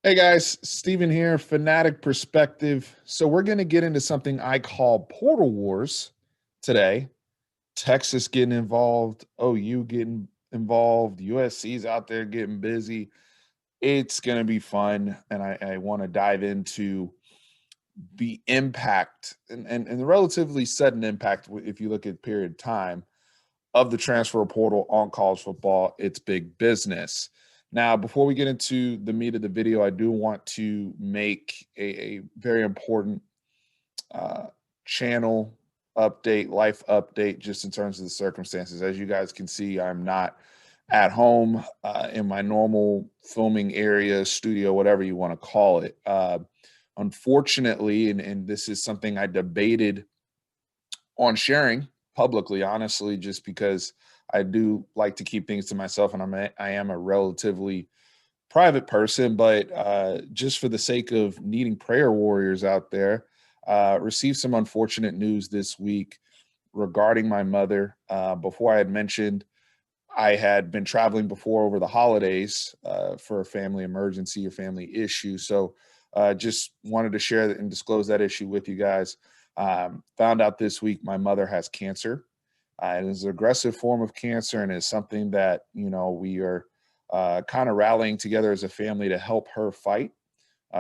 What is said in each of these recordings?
Hey guys, Steven here, Fanatic Perspective. So we're going to get into something I call Portal Wars today. Texas getting involved, OU getting involved, USC's out there getting busy. It's going to be fun, and I want to dive into the impact and the relatively sudden impact, if you look at period of time, of the transfer portal on college football. It's big business. Now, before we get into the meat of the video, I do want to make a very important uh, channel update, life update, just in terms of the circumstances. As you guys can see, I'm not at home in my normal filming area, studio, whatever you want to call it. Unfortunately, and this is something I debated on sharing publicly, honestly, just because I do like to keep things to myself, and I am a relatively private person, but just for the sake of needing prayer warriors out there, received some unfortunate news this week regarding my mother. Before I had mentioned, I had been traveling before over the holidays for a family emergency or family issue. So just wanted to share and disclose that issue with you guys. Found out this week my mother has cancer. It is an aggressive form of cancer, and is something that we are kind of rallying together as a family to help her fight.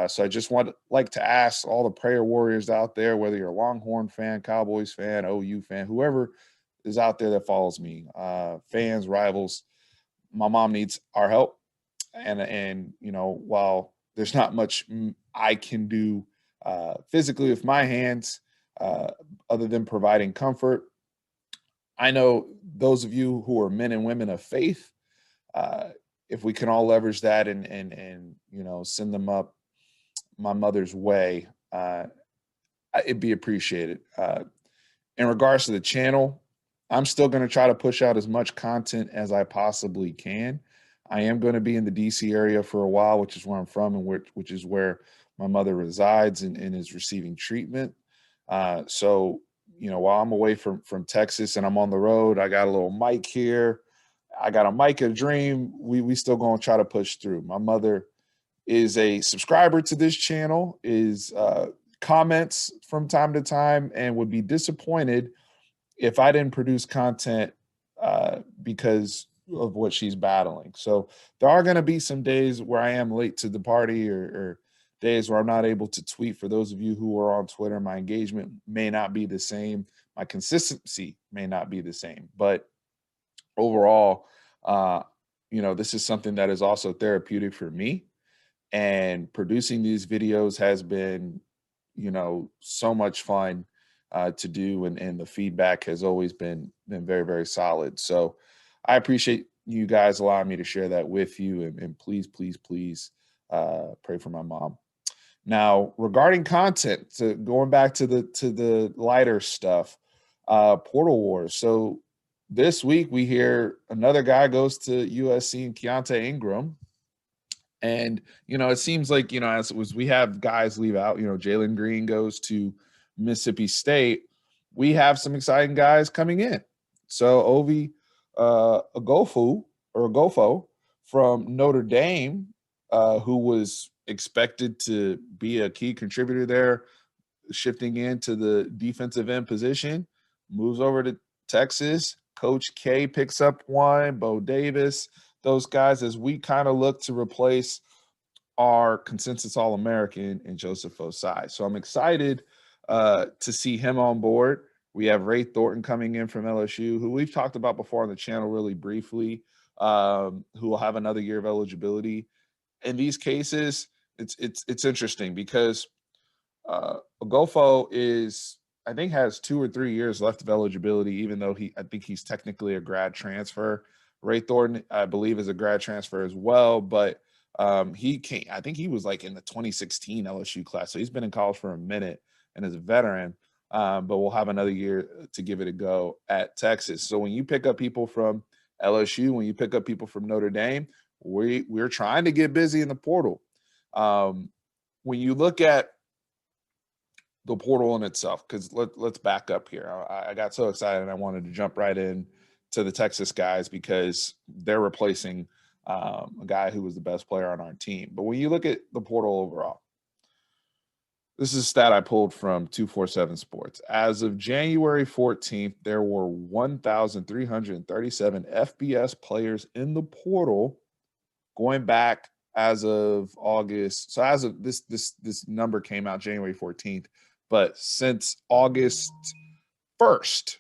So I just like to ask all the prayer warriors out there, whether you're a Longhorn fan, Cowboys fan, OU fan, whoever is out there that follows me, fans, rivals. My mom needs our help, and while there's not much I can do physically with my hands, uh, other than providing comfort, I know those of you who are men and women of faith, uh, if we can all leverage that and send them up my mother's way, it'd be appreciated. In regards to the channel, I'm still going to try to push out as much content as I possibly can. I am going to be in the DC area for a while, which is where I'm from, and which is where my mother resides and is receiving treatment. So, while I'm away from Texas and I'm on the road, I got a little mic here. I got a mic of dream. We still going to try to push through. My mother is a subscriber to this channel, is comments from time to time, and would be disappointed if I didn't produce content because of what she's battling. So there are going to be some days where I am late to the party, or days where I'm not able to tweet. For those of you who are on Twitter, my engagement may not be the same. My consistency may not be the same. But overall, this is something that is also therapeutic for me. And producing these videos has been, so much fun to do, and the feedback has always been very, very solid. So I appreciate you guys allowing me to share that with you, and please, please, please pray for my mom. Now, regarding content, so going back to the lighter stuff, Portal Wars. So this week we hear another guy goes to USC, and Keontae Ingram. And it seems like as we have guys leave out, Jalen Green goes to Mississippi State. We have some exciting guys coming in. So Ovi Agofo from Notre Dame, who was expected to be a key contributor there, shifting into the defensive end position, moves over to Texas. Coach K picks up one, Bo Davis, those guys, as we kind of look to replace our consensus All-American in Joseph Osai. So I'm excited to see him on board. We have Ray Thornton coming in from LSU, who we've talked about before on the channel really briefly, who will have another year of eligibility. In these cases, it's interesting because Ogofo I think has 2 or 3 years left of eligibility, even though I think he's technically a grad transfer. Ray Thornton, I believe, is a grad transfer as well, but he came, I think he was like in the 2016 LSU class. So he's been in college for a minute and is a veteran, but we'll have another year to give it a go at Texas. So when you pick up people from LSU, when you pick up people from Notre Dame, we're trying to get busy in the portal. When you look at the portal in itself, because let's back up here. I got so excited I wanted to jump right in to the Texas guys because they're replacing a guy who was the best player on our team. But when you look at the portal overall, this is a stat I pulled from 247 Sports. As of January 14th, there were 1,337 FBS players in the portal going back as of August. So as of this number came out January 14th, but since August 1st,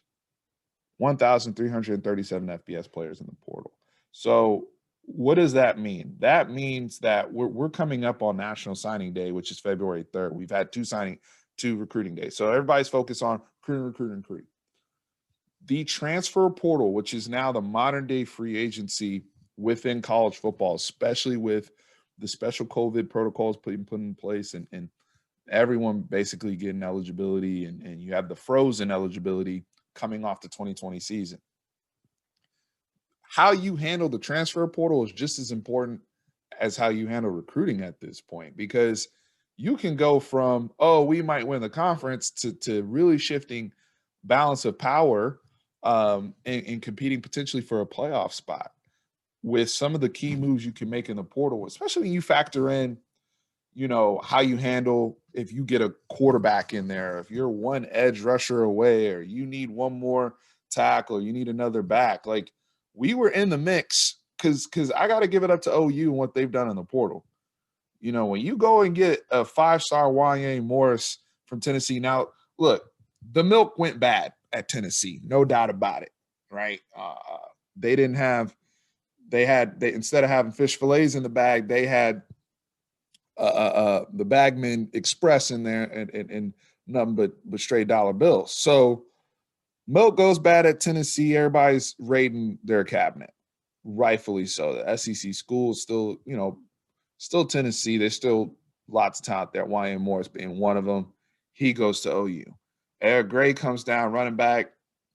1,337 FBS players in the portal. So what does that mean? That means that we're coming up on National Signing Day, which is February 3rd. We've had two recruiting days. So everybody's focused on recruiting. The transfer portal, which is now the modern day free agency within college football, especially with the special COVID protocols put in place and everyone basically getting eligibility, and you have the frozen eligibility coming off the 2020 season. How you handle the transfer portal is just as important as how you handle recruiting at this point, because you can go from, oh, we might win the conference to really shifting balance of power and competing potentially for a playoff spot with some of the key moves you can make in the portal, especially when you factor in, how you handle if you get a quarterback in there, if you're one edge rusher away, or you need one more tackle, you need another back. Like, we were in the mix because I got to give it up to OU and what they've done in the portal. When you go and get a 5-star Wanye Morris from Tennessee, now look, the milk went bad at Tennessee, no doubt about it, right? They instead of having fish fillets in the bag, they had the Bagman Express in there and nothing but straight dollar bills. So milk goes bad at Tennessee. Everybody's raiding their cabinet, rightfully so. The SEC schools still Tennessee. There's still lots of talent there. Wanye Morris being one of them. He goes to OU. Eric Gray comes down, running back,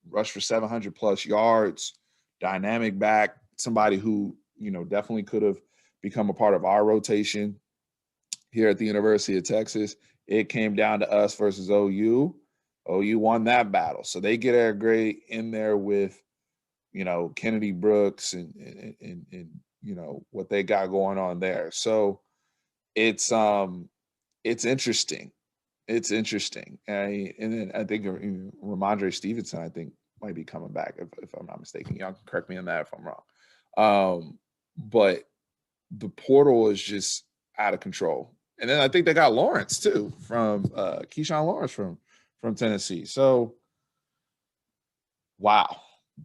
rushed for 700 plus yards, dynamic back, somebody who definitely could have become a part of our rotation here at the University of Texas. It came down to us versus OU. OU won that battle. So they get Eric Gray in there with, Kennedy Brooks and what they got going on there. So it's interesting. It's interesting. And then I think Ramondre Stevenson, I think, might be coming back if I'm not mistaken. Y'all can correct me on that if I'm wrong. But the portal is just out of control. And then I think they got Lawrence too from Keyshawn Lawrence from Tennessee. So wow,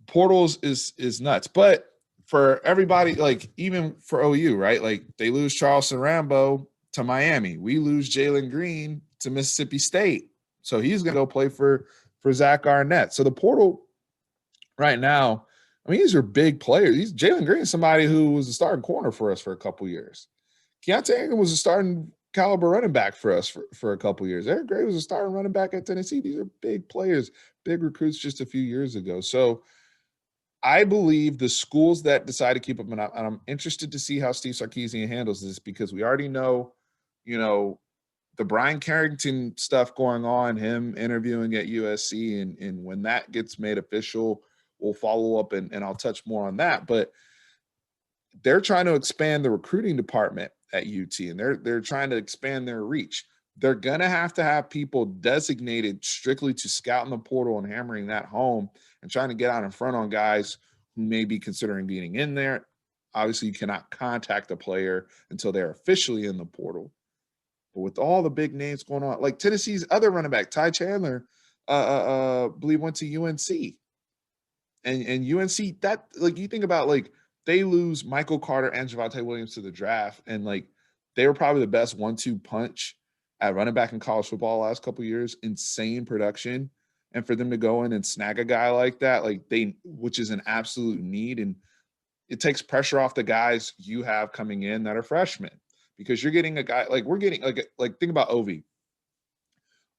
portals is nuts. But for everybody, like even for OU, right? Like they lose Charleston Rambo to Miami. We lose Jalen Green to Mississippi State. So he's gonna go play for Zach Arnett. So the portal right now, I mean, these are big players. Jalen Green is somebody who was a starting corner for us for a couple years. Keontae Ingram was a starting caliber running back for us for a couple years. Eric Gray was a starting running back at Tennessee. These are big players, big recruits just a few years ago. So I believe the schools that decide to keep up, and I'm interested to see how Steve Sarkisian handles this, because we already know, the Brian Carrington stuff going on, him interviewing at USC, and when that gets made official, we'll follow up and I'll touch more on that. But they're trying to expand the recruiting department at UT, and they're trying to expand their reach. They're going to have people designated strictly to scout in the portal and hammering that home and trying to get out in front on guys who may be considering getting in there. Obviously, you cannot contact a player until they're officially in the portal. But with all the big names going on, like Tennessee's other running back, Ty Chandler, believe went to UNC. And UNC, that, like, you think about, like, they lose Michael Carter and Javonte Williams to the draft, and like they were probably the best 1-2 punch at running back in college football the last couple of years. Insane production, and for them to go in and snag a guy like that, which is an absolute need, and it takes pressure off the guys you have coming in that are freshmen, because you're getting a guy like we're getting like think about Ovi.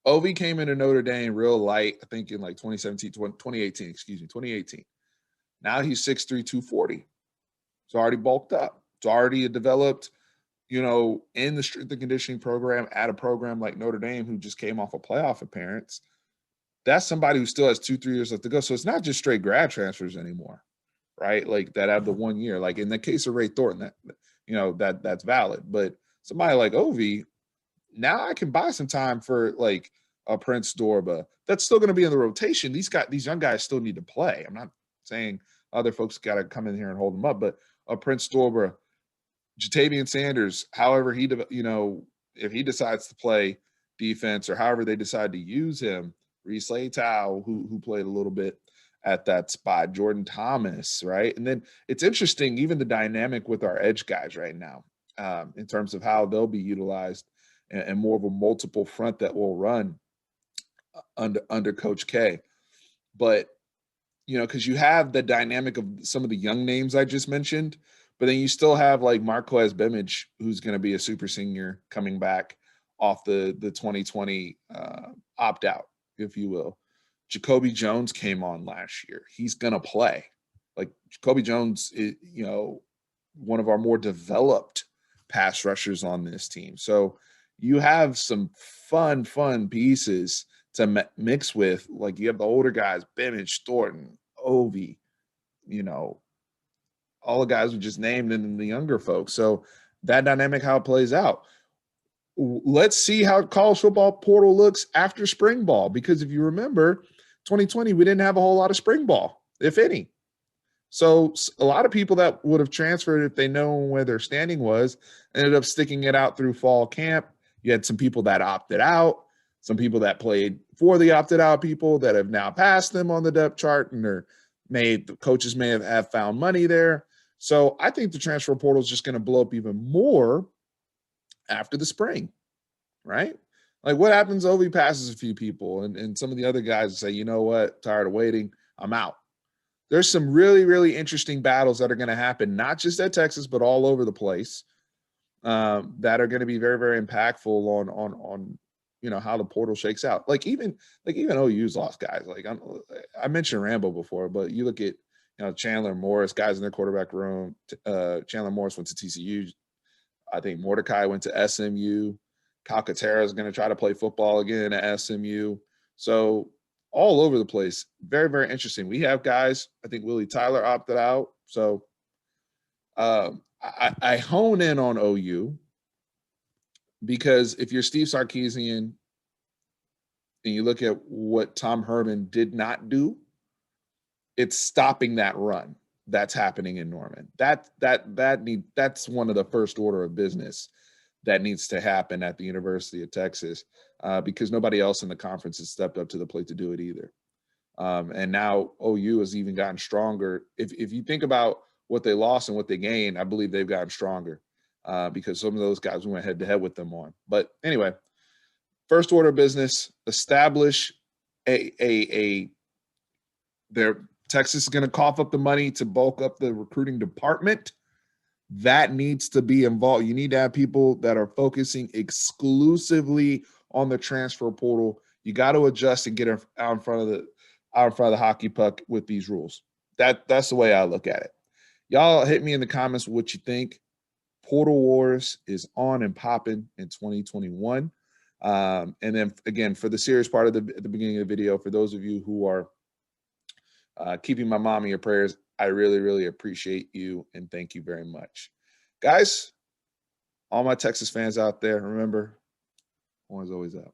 Ovi came into Notre Dame real light, I think in like 2018. Now he's 6'3", 240. It's already bulked up. It's already developed, in the strength and conditioning program at a program like Notre Dame, who just came off a playoff appearance. That's somebody who still has 2-3 years left to go. So it's not just straight grad transfers anymore, right? Like that have the 1 year. Like in the case of Ray Thornton, that's valid. But somebody like Ovi, now I can buy some time for like a Prince Dorba. That's still going to be in the rotation. These young guys still need to play. I'm not saying other folks got to come in here and hold them up, but a Prince Dorba, Jatavian Sanders, however if he decides to play defense or however they decide to use him, Reese Laytow, who played a little bit at that spot, Jordan Thomas, right? And then it's interesting, even the dynamic with our edge guys right now, in terms of how they'll be utilized and more of a multiple front that will run under Coach K. But because you have the dynamic of some of the young names I just mentioned, but then you still have like Marquez Bimage, who's going to be a super senior coming back off the 2020 opt out, if you will. Jacoby Jones came on last year. He's going to play. Like Jacoby Jones is, one of our more developed pass rushers on this team. So you have some fun pieces to mix with. Like you have the older guys, Bimage, Thornton, Ovi, all the guys were just named, and then the younger folks. So that dynamic, how it plays out. Let's see how college football portal looks after spring ball, because if you remember, 2020, we didn't have a whole lot of spring ball, if any. So a lot of people that would have transferred if they know where their standing was ended up sticking it out through fall camp. You had some people that opted out, some people that played for the opted out people that have now passed them on the depth chart, and the coaches may have found money there. So I think the transfer portal is just going to blow up even more after the spring, right? Like what happens? Ovi passes a few people, and some of the other guys say, you know what, tired of waiting, I'm out. There's some really, really interesting battles that are going to happen, not just at Texas, but all over the place, that are going to be very, very impactful on how the portal shakes out. Like even OU's lost guys. Like I mentioned Rambo before, but you look at Chandler Morris, guys in their quarterback room. Chandler Morris went to TCU. I think Mordecai went to SMU. Calcaterra is going to try to play football again at SMU. So all over the place. Very, very interesting. We have guys, I think Willie Tyler opted out. So I hone in on OU because if you're Steve Sarkisian and you look at what Tom Herman did not do, it's stopping that run that's happening in Norman. That's one of the first order of business that needs to happen at the University of Texas, because nobody else in the conference has stepped up to the plate to do it either. And now OU has even gotten stronger. If you think about what they lost and what they gained, I believe they've gotten stronger, because some of those guys we went head to head with them on. But anyway, first order of business, establish Texas is going to cough up the money to bulk up the recruiting department. That needs to be involved. You need to have people that are focusing exclusively on the transfer portal. You got to adjust and get out in front of the hockey puck with these rules. That's the way I look at it. Y'all hit me in the comments what you think. Portal Wars is on and popping in 2021. And then again, for the serious part at the beginning of the video, for those of you who are keeping my mom in your prayers, I really, really appreciate you and thank you very much. Guys, all my Texas fans out there, remember, always up.